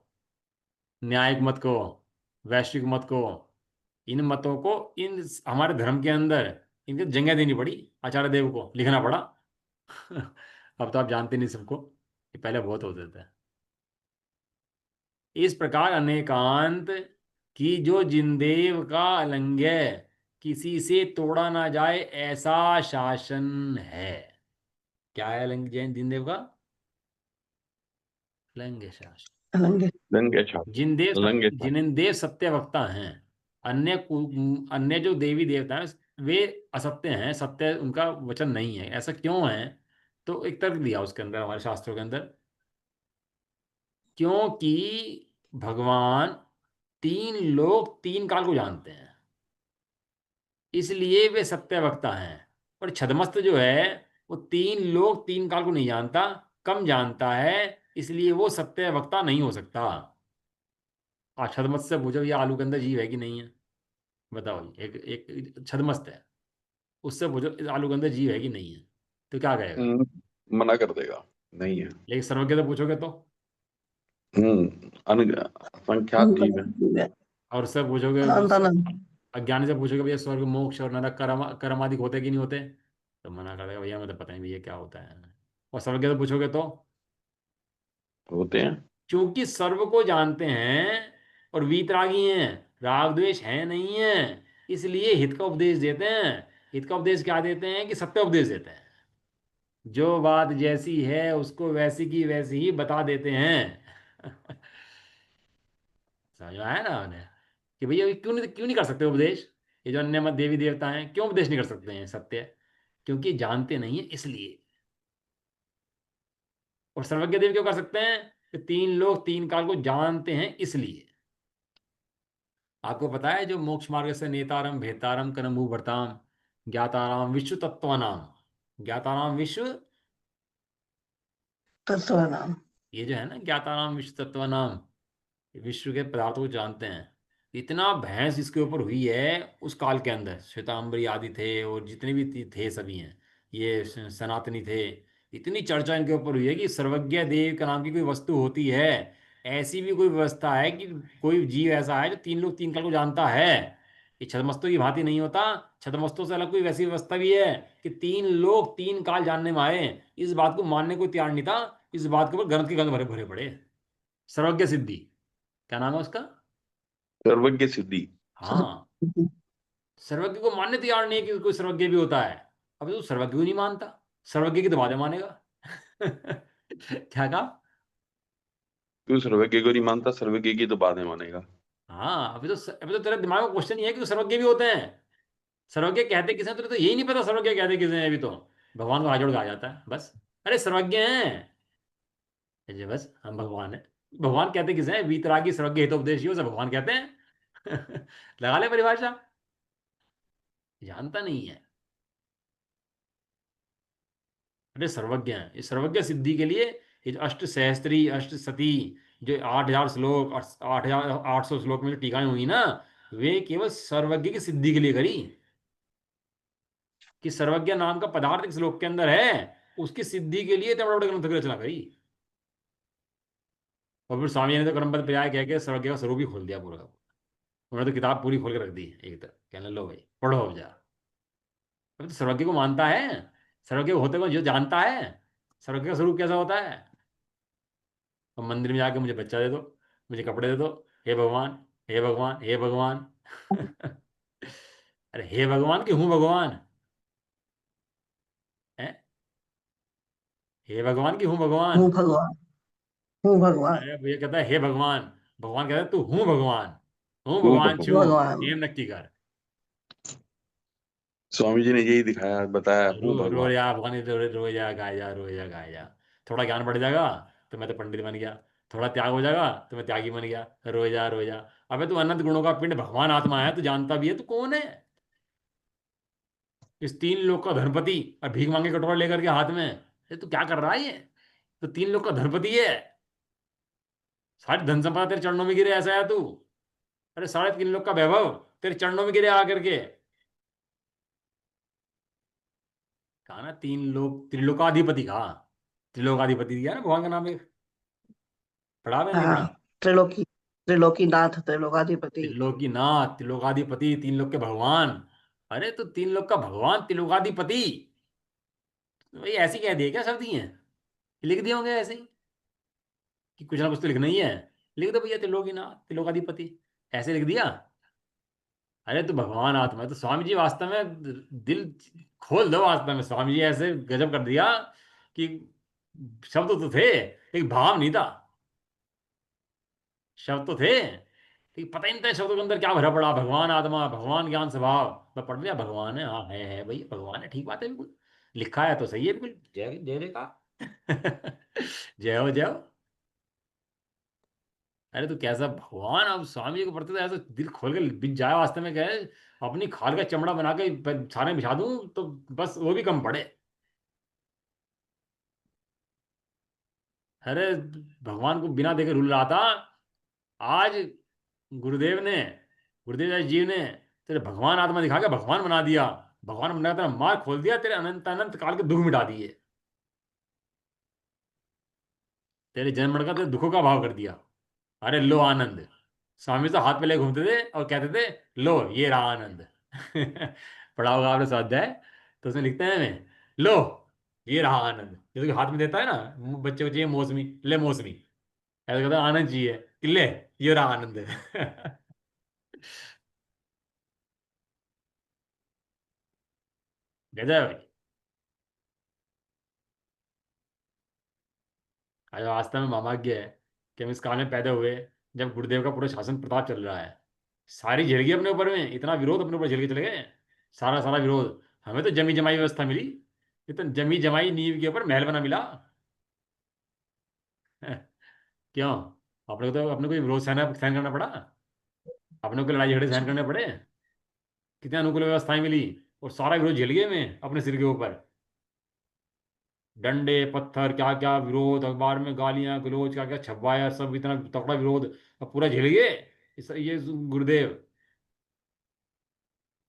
न्यायिक मत को, वैश्विक मत को, इन मतों को, इन हमारे धर्म के अंदर इनकी जगह देनी पड़ी, आचार्य देव को लिखना पड़ा। अब तो आप जानते नहीं सबको, ये पहले बहुत होते थे। इस प्रकार अनेकांत की जो जिनदेव का अलंग है, किसी से तोड़ा ना जाए ऐसा शासन है। क्या है अलंग जैन जिनदेव का? अलंग शासन। अलंग। लंगे छाप। लंगे छाप। जिनेंदेव सत्य वक्ता हैं। अन्य अन्य जो देवी देवता हैं वे असत्य हैं, सत्य उनका वचन नहीं है। ऐसा क्यों है? तो एक तर्क दिया उसके अंदर, हमारे शास्त्रों के अंदर। क्योंकि भगवान तीन लोग तीन काल को जानते हैं, इसलिए वे सत्य वक्ता हैं। और छदमस्त जो है, वो तीन लोग तीन काल को नहीं जानता, कम जानता है, इसलिए वो सत्य वक्ता नहीं हो सकता। छदमस्त से पूछो ये आलू के अंदर जीव है कि नहीं है, बताओ। एक एक छदमस्त है, उससे पूछो इस आलू के अंदर जीव है कि नहीं है, तो क्या कहेगा? मना कर देगा, नहीं है। लेकिन सर्वज्ञ से पूछोगे तो, संख्यात जीव है। और उससे पूछोगे, अनंत अनंत। अज्ञानी से पूछोगे भैया स्वर्ग मोक्ष और नरक कर्म आदि होते कि नहीं होते, तो मना कर देगा भैया मुझे पता नहीं भैया क्या होता है। और सर्वज्ञ से पूछोगे तो, होते हैं। क्योंकि सर्व को जानते हैं और वीतरागी हैं, राग द्वेष है नहीं है, इसलिए हित का उपदेश देते हैं। हित का उपदेश क्या देते हैं? कि सत्य उपदेश देते हैं। जो बात जैसी है उसको वैसी की वैसी ही बता देते हैं। समझ में आया ना उन्हें? कि भैया ये क्यों नहीं कर सकते उपदेश? ये जो अन्य मत देवी देवता हैं क्यों उपदेश नहीं कर सकते हैं सत्य? क्योंकि जानते नहीं है इसलिए। और सर्वज्ञ देव क्यों कर सकते हैं? कि तीन लोग तीन काल को जानते हैं इसलिए। आपको पता है जो मोक्ष मार्ग से नेतारम भेतारम करमू भरताम ज्ञाताराम विश्व तत्वनाम, ज्ञाताराम विश्व, तत्व नाम। ये जो है ना ज्ञाताराम विश्व तत्वनाम, विश्व के पदार्थों को जानते हैं। इतना बहस इसके ऊपर हुई है उस काल के अंदर, श्वेतांबरी आदि थे और जितने भी थे सभी हैं, ये सनातनी थे। इतनी चर्चा इनके ऊपर हुई है कि सर्वज्ञ देव का नाम की कोई वस्तु होती है, ऐसी भी कोई व्यवस्था है कि कोई जीव ऐसा है जो तीन लोग तीन काल को जानता है। ये छद्मस्तों की भांति नहीं होता। छद्मस्तों से अलग कोई वैसी व्यवस्था भी है कि तीन लोग तीन काल जानने में आए। इस बात को मानने को तैयार नहीं था, इस बात के ऊपर गंध के गंध भरे भरे पड़े। सर्वज्ञ सिद्धि, क्या नाम है उसका? सर्वज्ञ सिद्धि। हाँ, सर्वज्ञ को मानने तैयार नहीं है कि कोई सर्वज्ञ भी होता है। अब तो सर्वज्ञ को नहीं मानता, सर्वज्ञ की तो बातें मानेगा। क्या कहा? तू सर्वज्ञ को नहीं मानता, सर्वज्ञ की तो बातें मानेगा। हाँ, अभी तो तेरे दिमाग में क्वेश्चन ये है कि तो सर्वज्ञ भी होते हैं। सर्वज्ञ कहते किसे हैं? तुझे तो यही नहीं पता सर्वज्ञ कहते किसे हैं। अभी तो भगवान को हाथ जोड़ के आ जाता है बस। अरे सर्वज्ञ हैं जी, बस हम भगवान हैं। भगवान कहते किसे हैं? वीतरागी सर्वज्ञ हितोपदेशी हो, सब भगवान कहते हैं। लगा ले परिभाषा, जानता नहीं है। अरे सर्वज्ञ हैं। इस सर्वज्ञ सिद्धि के लिए ये जो अष्ट सहस्त्री अष्ट सती, जो 8000 श्लोक, 8800 श्लोक में जो टीकाएं हुई ना, वे केवल सर्वज्ञ की सिद्धि के लिए करी। कि सर्वज्ञ नाम का पदार्थ इस श्लोक के अंदर है, उसकी सिद्धि के लिए इतने बड़े बड़े ग्रंथों की रचना करी। और फिर स्वामी ने तो क्रमबद्ध पर्याय कह के सर्वज्ञ का स्वरूप ही खोल दिया पूरा का पूरा। उन्होंने तो किताब पूरी खोल के रख दी एक तरफ, कहने लो भाई पढ़ो अब जा। अभी तो सर्वज्ञ को मानता है, सर्वज्ञ को होते को जो जानता है, सर्वज्ञ का स्वरूप कैसा होता है। और मंदिर में जाके मुझे बच्चा दे दो, मुझे कपड़े दे दो, हे भगवान, हे भगवान, हे भगवान। अरे हे भगवान कि हूँ भगवान है? हे भगवान की हूँ भगवान। हूँ भगवान। हूँ भगवान। अरे भैया कहता है हे भगवान, भगवान कहता है तू हूँ भगवान, हूँ हूँ भगवान भगवान। छू, भगवान। नेम नक्की कर। स्वामी जी ने यही दिखाया, बताया, हूँ रो भगवान। जा भगवान, रो जा गाय जा, रो जा गाय जा। थोड़ा ज्ञान बढ़ जाएगा तो मैं तो पंडित बन गया, थोड़ा त्याग हो जाएगा तो मैं त्यागी बन गया, रो जा रो जा। अबे तू अनंत गुणों का पिंड भगवान आत्मा है, तू जानता भी है तू कौन है? इस तीन लोक का धनपति, और भीख मांगे कटोरा लेकर के हाथ में, ये तू क्या कर रहा है ये? तो तीन लोक का धनपति है, सारी धन संपदा तेरे चरणों में गिरे, ऐसा है तू। अरे साढ़े तीन लोक का वैभव तेरे चरणों में गिरे आकर के। कहा ना तीन लोक, त्रिलोकाधिपति कहा, त्रिलोकाधिपति दिया ना भगवान का नाम एक, पढ़ा में नहीं हाँ। पढ़ा? त्रिलोकी, त्रिलोकीनाथ, त्रिलोकाधिपति। त्रिलोकीनाथ, त्रिलोकाधिपति, तीन लोक के भगवान। अरे तो तीन लोक का भगवान त्रिलोकाधिपति, तो भाई ऐसी कह दिए क्या सब दिए हैं? लिख दिए होंगे ऐसे ही कि कुछ ना कुछ तो लिखना ही है। लिख दो भैया त्रिलोकीनाथ त्रिलोकाधिपति, ऐसे लिख दिया। अरे तो भगवान आत्मा है तो स्वामी जी वास्तव में दिल खोल दो, वास्तव में स्वामी जी ऐसे गजब कर दिया कि शब्द तो थे एक भाव नहीं था। शब्द तो थे लेकिन पता ही नहीं था शब्दों के अंदर क्या भरा पड़ा। भगवान आत्मा, भगवान ज्ञान स्वभाव, मैं पढ़ लिया भगवान है, हाँ है भैया भगवान है, ठीक बात है बिल्कुल, लिखा है तो सही है बिल्कुल, जय जय जय का। जय हो जय हो। अरे तो कैसा भगवान, अब स्वामी जी को पढ़ते तो ऐसा दिल खोल के बिक जाए, वास्तव में क्या है, अपनी खाल का चमड़ा बना के सारे में बिछा दूं तो बस वो भी कम पड़े। अरे भगवान को बिना देखे रुल रहा था, आज गुरुदेव ने, गुरुदेव दास जी ने तेरे भगवान आत्मा दिखा के भगवान बना दिया। भगवान बना तेरा मार खोल दिया, तेरे अनंत अनंत काल के दुख मिटा दिए, तेरे जन्म मरण का, तेरे दुखों का भाव कर दिया। अरे लो आनंद। स्वामी तो हाथ पे ले घूमते थे और कहते थे लो ये रहा आनंद। पढ़ा होगा आपने स्वाध्याय, तो उसमें लिखते हैं हमें, लो ये रहा आनंद, जैसे कि हाथ में देता है ना, बच्चे को चाहिए मौसमी, ले मौसमी, ऐसा कहता है आनंद चाहिए कि ले ये रहा आनंद। गजब है भाई। आज वास्तव में मर्माज्ञ है कि हम इस काल में पैदा हुए जब गुरुदेव का पूरा शासन प्रताप चल रहा है। सारी झेल गई अपने ऊपर में, इतना विरोध अपने ऊपर झेल के चले गए, सारा सारा विरोध। हमें तो जमी जमाई व्यवस्था मिली, इतना जमी जमाई नींव के ऊपर महल बना मिला। क्यों? अपने को तो अपने को विरोध सहना सहन करना पड़ा, अपने को लड़ाई झगड़े सहन करने पड़े, कितनी अनुकूल व्यवस्थाएं मिली, और सारा विरोध झेल गए मैं अपने सिर के ऊपर। डंडे पत्थर क्या क्या विरोध, अखबार में गालियां गलौज क्या क्या छपवाया, सब इतना तगड़ा विरोध, अब पूरा झेल गए ये गुरुदेव।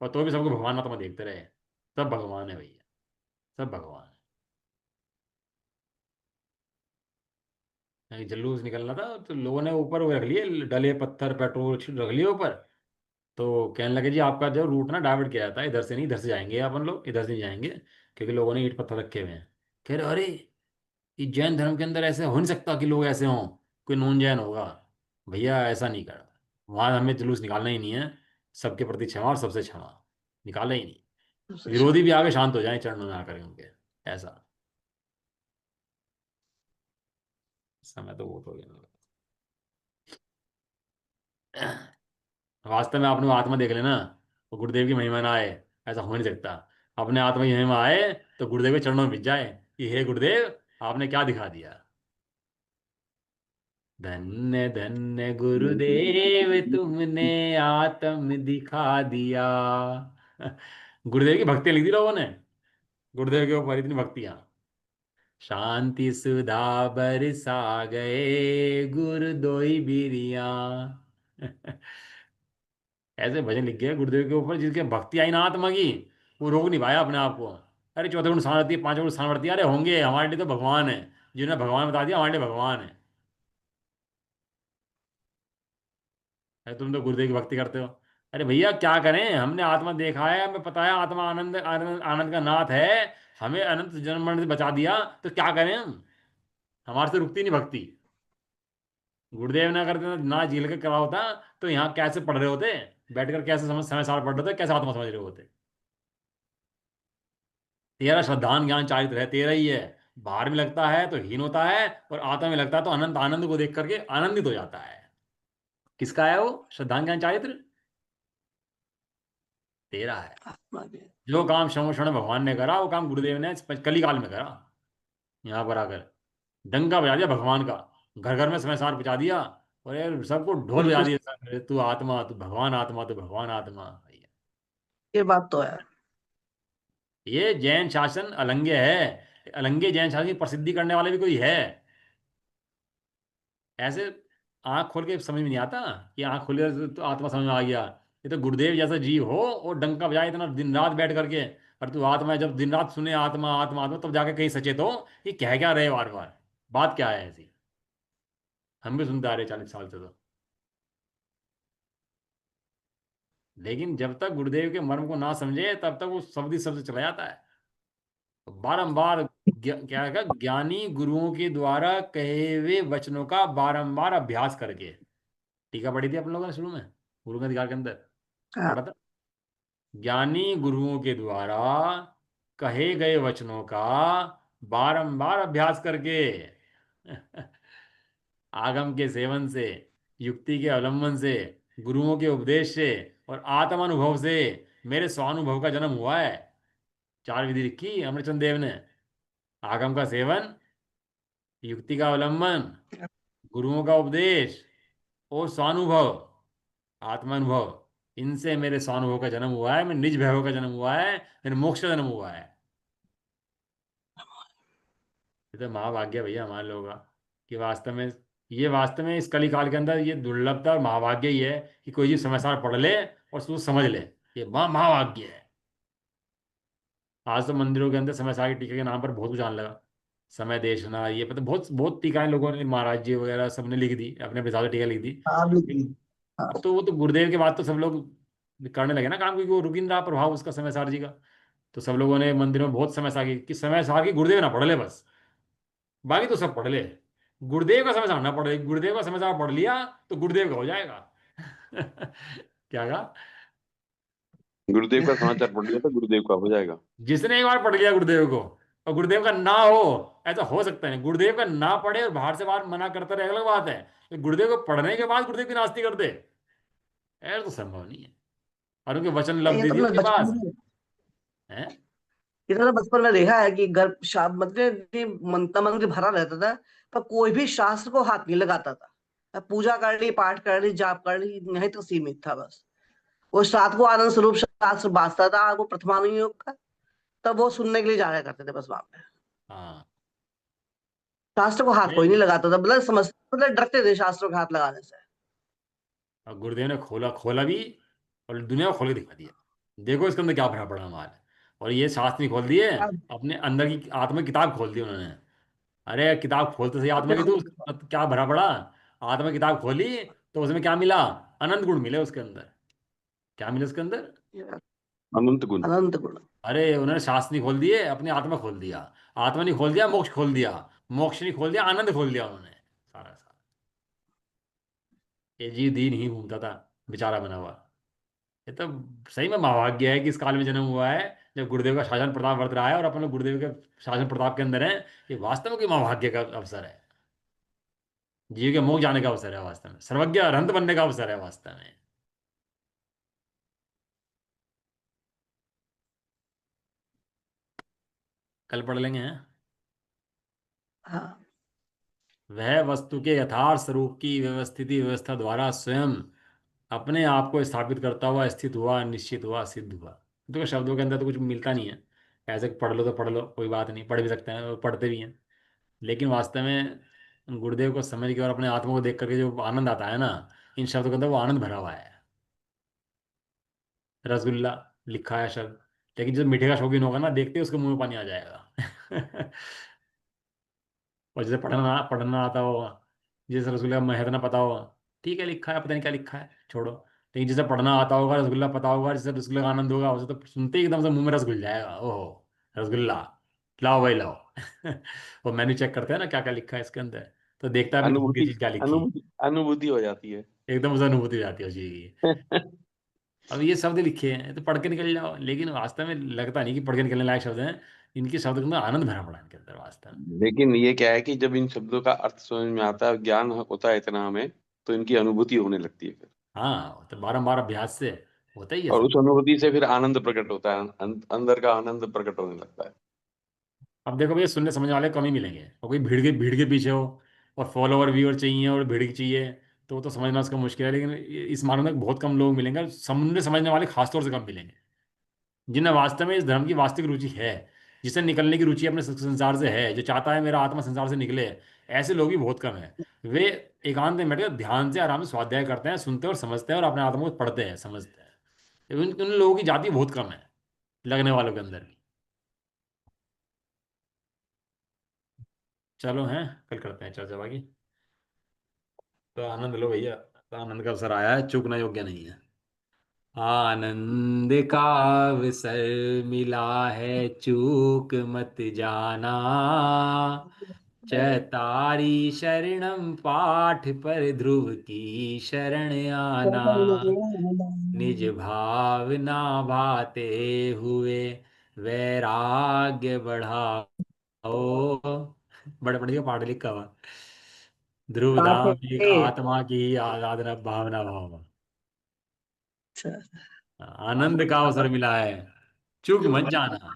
और तो भी सबको भगवान आत्मा देखते रहे। सब भगवान है भैया, सब भगवान है। जल्लूस निकलना था तो लोगों ने ऊपर वो रख लिए डले पत्थर पेट्रोल रख लिए ऊपर। तो कहने लगे जी आपका जो रूट ना डाइवर्ट किया जाता है, इधर से नहीं, इधर से जाएंगे अपन लोग, इधर से नहीं जाएंगे क्योंकि लोगों ने ईंट पत्थर रखे हुए हैं। कह रहे अरे ये जैन धर्म के अंदर ऐसे हो नहीं सकता कि लोग ऐसे हों, कोई नॉन जैन होगा। भैया ऐसा नहीं करता, वहां हमें जुलूस निकालना ही नहीं है, सबके प्रति क्षमा और सबसे क्षमा, निकालना ही नहीं। विरोधी भी आगे शांत हो जाए चरणों में आकर के उनके, ऐसा समय तो वो तो हो गया। वास्तव में आपने वो आत्मा देख लेना, वो गुरुदेव की महिमा ना आए, ऐसा हो नहीं सकता। अपने आत्मा की महिमा आए तो गुरुदेव के चरणों में भिज जाए कि हे गुरुदेव आपने क्या दिखा दिया। धन्य धन्य गुरुदेव तुमने आत्म दिखा दिया। गुरुदेव की भक्ति लिख दी लोगों ने, गुरुदेव के ऊपर इतनी भक्तियां। शांति सुधा बरसा गए गुरु दोई बिरिया। ऐसे भजन लिख गए गुरुदेव के ऊपर जिसके भक्ति आई ना आत्मा की, वो रोक नहीं पाया अपने आप को। अरे चौथे गुण सामर्थ्य, पांचवें गुण सामर्थ्य, अरे होंगे हमारे लिए तो भगवान है, जिन्होंने भगवान बता दिया हमारे लिए भगवान है। अरे तुम तो गुरुदेव की भक्ति करते हो। अरे भैया क्या करें, हमने आत्मा देखा है, हमें पता है आत्मा आनंद आनंद आनंद का नाथ है, हमें अनंत जन्म मरण से बचा दिया, तो क्या करें हम, हमारे से रुकती नहीं भक्ति। गुरुदेव ना करते ना झील के करा होता, तो यहाँ कैसे पढ़ रहे होते, बैठकर कैसे समझ समय सार पढ़ रहे होते, कैसे आत्मा समझ रहे होते। तेरा श्रद्धान ज्ञान चारित्र है, तेरा ही है। बाहर में लगता है तो हीन होता है, और आत्मा में लगता है तो अनंत आनंद को देख करके आनंदित हो जाता है। किसका है वो श्रद्धान ज्ञान चारित्र? तेरा है। आत्मा भी है। जो काम श्रवण भगवान ने करा, वो काम गुरुदेव ने कली काल में करा। यहाँ पर आकर डंका बजा दिया भगवान का, घर घर में समय सार पहुंचा दिया, और यार सबको ढोल बजा बिल्कुल। दिया सर, तू आत्मा, तू भगवान आत्मा, तू भगवान आत्मा। ये बात तो है। ये जैन शासन अलंग्य है, अलंग्य जैन शासन की प्रसिद्धि करने वाले भी कोई है ऐसे? आंख खोल के समझ में नहीं आता कि आंख खोल के तो आत्मा समझ में आ गया। ये तो गुरुदेव जैसा जीव हो और डंका बजाए इतना दिन रात बैठ करके, और तू आत्मा है, जब दिन रात सुने आत्मा आत्मा आत्मा, तब जाके कहीं सचेत हो ये कह क्या रहे बार बार, बात क्या है ऐसी। हम भी सुनते आ रहे 40 साल से तो। लेकिन जब तक गुरुदेव के मर्म को ना समझे तब तक वो शब्द ही शब्द चला जाता है। तो बारंबार क्या है, ज्ञानी गुरुओं के द्वारा कहे हुए वचनों का बारंबार अभ्यास करके। टीका पढ़ी थी अपन लोगों ने शुरू में, गुरु के अधिकार के अंदर हाँ। पढ़ा था। ज्ञानी गुरुओं के द्वारा कहे गए वचनों का बारंबार अभ्यास करके आगम के सेवन से, युक्ति के अवलंबन से, गुरुओं के उपदेश से, और आत्मानुभव से मेरे स्वानुभव का जन्म हुआ है। 4 विधि लिखी अमरचंद देव ने। आगम का सेवन, युक्ति का अवलंबन, गुरुओं का उपदेश, और स्वानुभव, आत्मानुभव। इनसे मेरे स्वानुभव का जन्म हुआ है, मेरे निज भैभव का जन्म हुआ है, मेरे मोक्ष का जन्म हुआ है। ये तो महाभाग्य है भैया हमारे लोगों का, कि वास्तव में, ये वास्तव में इस कली काल के अंदर ये दुर्लभता और महाभाग्य ही है कि कोई चीज समय सार पढ़ ले और उसको समझ ले। ये महाभाग्य है। आज तो मंदिरों के अंदर समय सार के टीके के नाम पर बहुत कुछ आने लगा। समय देशना, ये पता, बहुत बहुत टीकाएं लोगों ने, महाराज जी वगैरह सबने लिख दी, अपने अपने हिसाब से टीका लिख दी। आप लिखिए। हाँ। अब तो वो तो गुरुदेव के बाद तो सब लोग करने लगे ना काम, क्योंकि वो रुक ही नहीं रहा प्रभाव उसका समय सार जी का। तो सब लोगों ने मंदिरों में बहुत समय सार की, कि समय सार की गुरुदेव ना पढ़ ले बस, बाकी तो सब पढ़ ले। गुरुदेव का समय सार ना पढ़ ले, गुरुदेव का समय सार पढ़ लिया तो गुरुदेव का हो जाएगा। क्या कहा? गुरुदेव का समाचार पढ़ लिया तो गुरुदेव का हो जाएगा। जिसने एक बार पढ़ लिया गुरुदेव को, और गुरुदेव का ना हो, ऐसा हो सकता है? गुरुदेव का ना पढ़े और बाहर से बाहर मना करता रहे अलग बात है, लेकिन गुरुदेव को पढ़ने के बाद गुरुदेव की नास्ती कर दे, ऐसा तो संभव नहीं है। और उनके वचन लग ये दे तो दिए मैं उनके बचपन पास में है। ये तो बचपन में देखा है कि घर मतलब कि मंत्र मंत्र भरा रहता था, पर कोई भी शास्त्र को हाथ नहीं लगाता था। पूजा कर ली, पाठ कर ली, जाप कर ली, नहीं तो सीमित था बस। वो सात को आनंद स्वरूप शास्त्र बांटता था, वो प्रथमानुयोग का। तब वो सुनने के लिए जाया करते थे बस वहां पे। हाँ। शास्त्र को हाथ कोई नहीं नहीं, लगाता था, मतलब समझ, मतलब डरते थे शास्त्रों के हाथ लगाने से। और गुरुदेव ने खोला खोला भी, और दुनिया को खोल के दिखा दिया, देखो इसके अंदर क्या भरा पड़ा हमारा। और ये शास्त्र नहीं खोल दिए, अब अपने अंदर की आत्मा की किताब खोल दी उन्होंने। अरे किताब खोलते सही अब आत्मा की, देखो। तो उसके अंदर क्या भरा पड़ा। आत्मा की किताब खोली तो उसमें क्या मिला? अनंत गुण मिले उसके अंदर। क्या मिले उसके अंदर? अनंत गुण। अनंत गुण। अरे उन्होंने शास्त्र नहीं खोल दिए, अपनी आत्मा खोल दिया। आत्मा नहीं खोल दिया, मोक्ष खोल दिया। मोक्ष नहीं खोल दिया, आनंद खोल दिया उन्होंने सारा सारा। ये जीव दीन ही घूमता था बेचारा बना हुआ। ये तो सही में महाभाग्य है कि इस काल में जन्म हुआ है, जब गुरुदेव का शासन प्रताप वर्त रहा है, और अपन लोग गुरुदेव के शासन प्रताप के अंदर हैं। ये वास्तव में कोई महाभाग्य का अवसर है। जीव के मोक्ष जाने का अवसर है वास्तव में, सर्वज्ञ अरहंत बनने का अवसर है वास्तव में। कल पढ़ लेंगे हैं। हाँ। वह वस्तु के यथार्थ स्वरूप की व्यवस्थिति व्यवस्था द्वारा स्वयं अपने आप को स्थापित करता हुआ, स्थित हुआ, निश्चित हुआ, सिद्ध हुआ। तो शब्दों के अंदर तो कुछ मिलता नहीं है। ऐसे पढ़ लो तो पढ़ लो, कोई बात नहीं, पढ़ भी सकते हैं और पढ़ते भी हैं। लेकिन वास्तव में गुरुदेव को समझ के और अपने आत्मा को देख करके जो आनंद आता है ना, इन शब्दों के अंदर वो आनंद भरा हुआ है। रसगुल्ला लिखा है शब्द, लेकिन जब मीठे का शौकीन होगा ना, देखते ही उसके मुंह में पानी आ जाएगा। और जिसे पढ़ना पढ़ना आता हो, जिसे रसगुल्ला का महत्व ना पता हो, ठीक है लिखा है, पता नहीं क्या लिखा है, छोड़ो। लेकिन जिसे पढ़ना आता होगा, रसगुल्ला पता होगा, जिसे रसगुल्ला का आनंद होगा, उसे तो सुनते ही एकदम से मुंह में रस घुल जाएगा। ओहो, रसगुल्ला, लाओ भाई लाओ। वो मेन्यू चेक करते हैं ना क्या क्या लिखा है इसके अंदर। तो देखता है अपनी खून की अनुभूति चीज क्या लिखी है। अनुभूति अनुभूति हो जाती है। एकदम उसे अनुभूति हो जाती है उस चीज की। अब ये शब्द लिखे हैं तो पढ़ के निकल जाओ, लेकिन वास्तव में लगता नहीं कि पढ़ के निकलने लायक शब्द हैं। इनके शब्द के अंदर आनंद भरा पड़ा है इनके अंदर वास्तव में। लेकिन ये क्या है कि जब इन शब्दों का अर्थ समझ में आता है, ज्ञान होता है इतना हमें, तो इनकी अनुभूति होने लगती है फिर। हाँ, तो बारंबार अभ्यास से होता ही है और सब। उस अनुभूति से फिर आनंद प्रकट होता है, अंदर का आनंद प्रकट होने लगता है। अब देखो भैया, सुनने समझने वाले कम ही मिलेंगे, और कोई भीड़ के पीछे हो और फॉलोवर व्यूअर चाहिए और भीड़ की चाहिए, तो वो तो समझना उसका मुश्किल है। लेकिन इस मामले में बहुत कम लोग मिलेंगे, सुनने समझने वाले खासतौर से कम मिलेंगे, जिन्हें वास्तव में इस धर्म की वास्तविक रुचि है, जिसे निकलने की रुचि अपने संसार से है, जो चाहता है मेरा आत्मा संसार से निकले। ऐसे लोग भी बहुत कम हैं। वे एकांत में बैठकर ध्यान से आराम से स्वाध्याय करते हैं, सुनते हैं और समझते हैं, और अपने आत्मा को पढ़ते हैं, समझते हैं। उन लोगों की जाति बहुत कम है लगने वालों के अंदर भी। चलो हैं, कल करते हैं चर्चा बाकी। तो आनंद लो भैया, तो आनंद का अवसर आया है, चूकना योग्य नहीं है। आनंद का अवसर मिला है, चूक मत जाना। चैतारी शरणम पाठ पर ध्रुव की शरण आना। निज भावना भाते हुए वैराग्य बढ़ाओ। बड़े बड़े का पाठ लिखा हुआ। ध्रुव पाठ धाम एक है। आत्मा की आराधना भावना भाव। अच्छा। आनंद का अवसर मिला है, चूक मत जाना।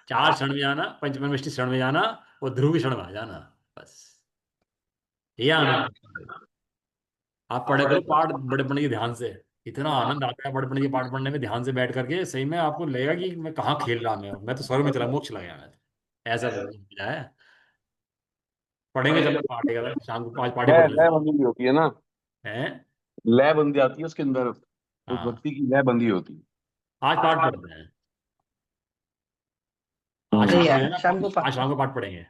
चार क्षण में जाना, पंचपरमेष्टि क्षण में जाना, और ध्रुव क्षण में आ जाना। बस ये आनंद है। आप पढ़े करो पाठ बड़े पढ़ने के ध्यान से। इतना आनंद आता है बड़े पढ़ने के पाठ पढ़ने में, ध्यान से बैठ करके सही में आपको लगेगा कि मैं कहाँ खेल रहा, मैं तो स्वर्ग में चला, मोक्ष चला गया मैं तो। ऐसा मिला है। पढ़ेंगे चलो पाठ एक आधा, शाम को 5 पाठ ही लय पढ़ लय लेंगे। बंधी भी होती है ना। हैं। लय बंधी आती है उसके अंदर, उस हाँ, भक्ति की लय बंधी होती है। आज पाठ पढ़ते हैं। आज शाम बढ़िया में है है, ना, शाम को आज शाम को पाठ पढ़ेंगे।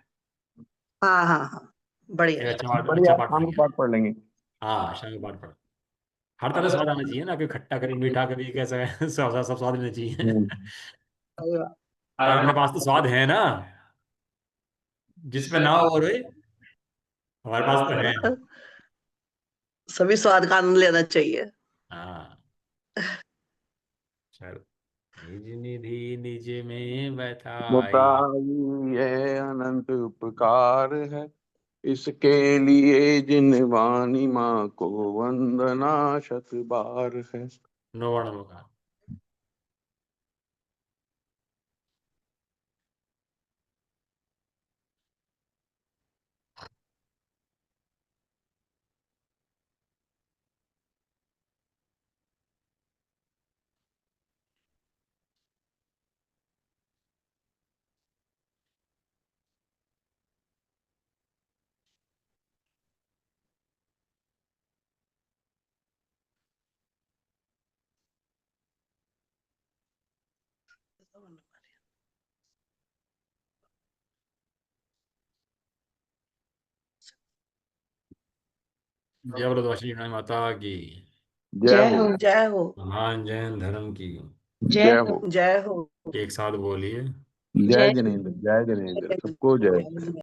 हाँ हाँ हाँ, बढ़िया एक है। अच्छा बढ़िया, पाठ शाम को पढ़ेंगे। पाठ पढ़ लेंगे। हाँ, शाम को पाठ पढ़। हर तरह स्वाद आना चाहिए ना, कोई खट्टा कभी मीठा कभी कैसा है। सब स्वाद लेना चाहिए। हम्म। सही बात। पर अपने पास तो स्वाद है ना, जिस पे ना हो और हमारे पास तो है। सभी स्वाद का आनंद लेना चाहिए। हाँ, चलो। निज निधि निज में बताई। बताइए ये अनंत उपकार है, इसके लिए जिन वाणी माँ को वंदना शत बार है। नौवर्ण होगा। जय बोलो श्री गणेश माता की। जय जय हो। हो। जय हो। महान जैन धर्म की। जय जय हो। हो। जय हो। एक साथ बोलिए। जय जय जनेन्द्र, जय जनेन्द्र, सबको जय।